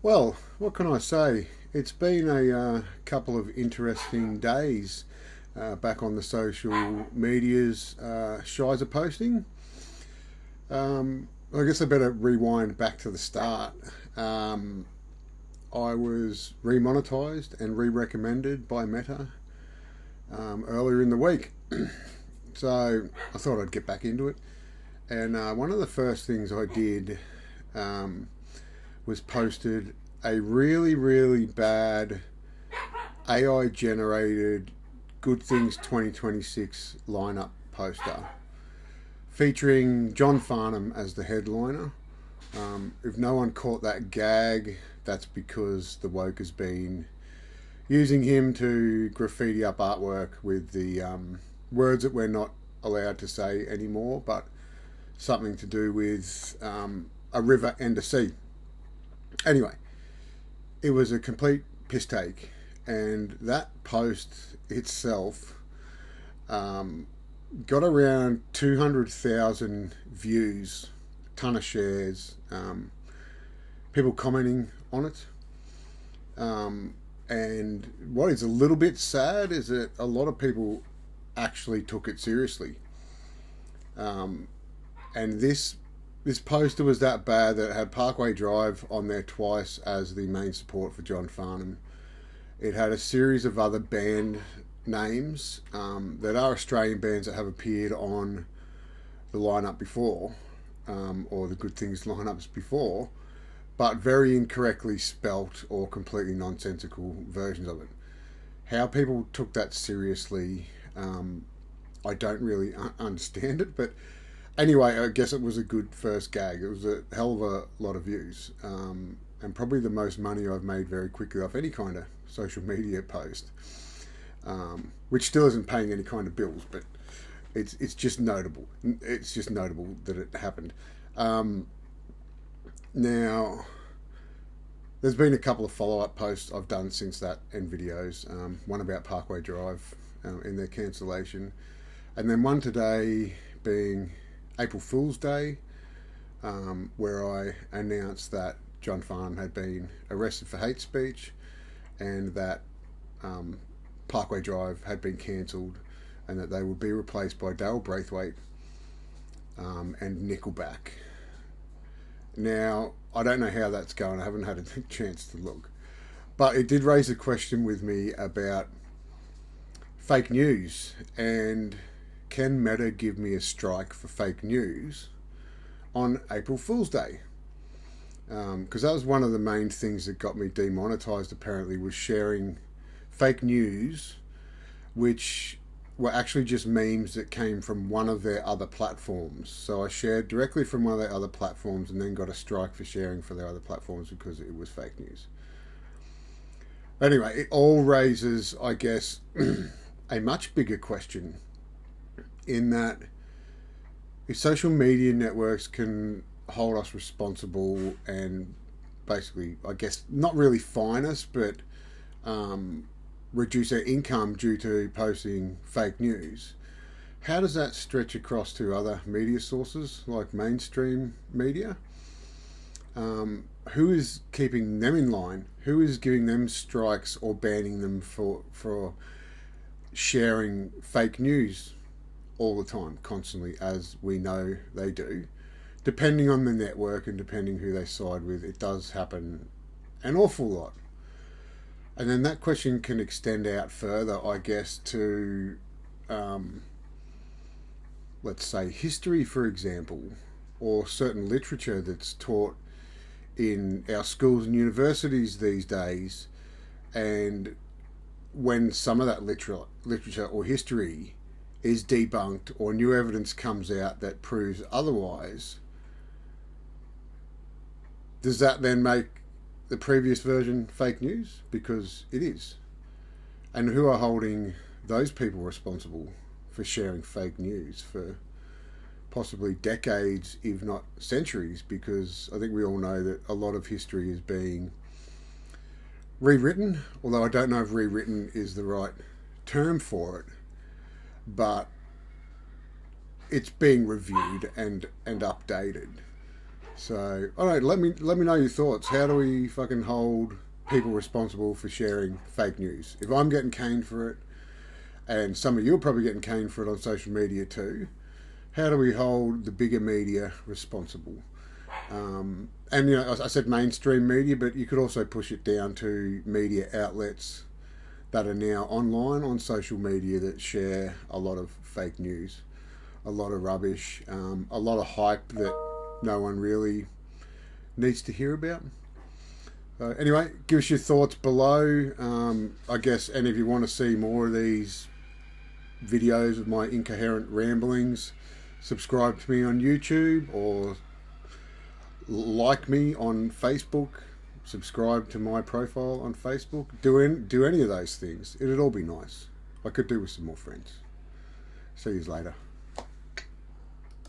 Well, what can I say? It's been a couple of interesting days back on the social medias. Shiza posting. I guess I better rewind back to the start. Um, I was remonetized and re-recommended by Meta earlier in the week, so I thought I'd get back into it. And one of the first things I did um, was posted a really, really bad AI generated Good Things 2026 lineup poster featuring John Farnham as the headliner. If no one caught that gag, that's because the woke has been using him to graffiti up artwork with the words that we're not allowed to say anymore, but something to do with a river and a sea. Anyway, it was a complete piss take, and that post itself got around 200,000 views, a ton of shares, people commenting on it. And what is a little bit sad is that a lot of people actually took it seriously. And this poster was that bad that it had Parkway Drive on there twice as the main support for John Farnham. It had a series of other band names that are Australian bands that have appeared on the lineup before, or the Good Things lineups before, but very incorrectly spelt or completely nonsensical versions of it. How people took that seriously, I don't really understand it, but anyway, I guess it was a good first gag. It was a hell of a lot of views, and probably the most money I've made very quickly off any kind of social media post, which still isn't paying any kind of bills, but it's just notable. It's just notable that it happened. Now, there's been a couple of follow-up posts I've done since that and videos. One about Parkway Drive in their cancellation, and then one today being April Fool's Day, where I announced that John Farnham had been arrested for hate speech and that Parkway Drive had been cancelled and that they would be replaced by Dale Braithwaite and Nickelback. Now, I don't know how that's going. I haven't had a chance to look. But it did raise a question with me about fake news and can Meta give me a strike for fake news on April Fool's Day? Because that was one of the main things that got me demonetized, apparently, was sharing fake news, which were actually just memes that came from one of their other platforms. So I shared directly from one of their other platforms and then got a strike for sharing for their other platforms because it was fake news. Anyway, it all raises, I guess, a much bigger question in that if social media networks can hold us responsible and basically, I guess, not really fine us, but reduce their income due to posting fake news, how does that stretch across to other media sources like mainstream media? Who is keeping them in line? Who is giving them strikes or banning them for sharing fake news all the time, constantly, as we know they do? Depending on the network and depending who they side with, it does happen an awful lot. And then that question can extend out further, I guess, to, let's say, history, for example, or certain literature that's taught in our schools and universities these days. And when some of that literature or history is debunked or new evidence comes out that proves otherwise, does that then make the previous version fake news? Because it is. And who are holding those people responsible for sharing fake news for possibly decades, if not centuries? Because I think we all know that a lot of history is being rewritten, although I don't know if rewritten is the right term for it, but it's being reviewed and updated. So, all right, let me know your thoughts. How do we fucking hold people responsible for sharing fake news? If I'm getting caned for it, and some of you are probably getting caned for it on social media too, how do we hold the bigger media responsible? And you know, I said mainstream media, but you could also push it down to media outlets that are now online on social media that share a lot of fake news, a lot of rubbish, a lot of hype that no one really needs to hear about. Anyway, give us your thoughts below. I guess, and if you want to see more of these videos of my incoherent ramblings, subscribe to me on YouTube or like me on Facebook, subscribe to my profile on Facebook. Do any of those things. It'd all be nice. I could do with some more friends. See you later.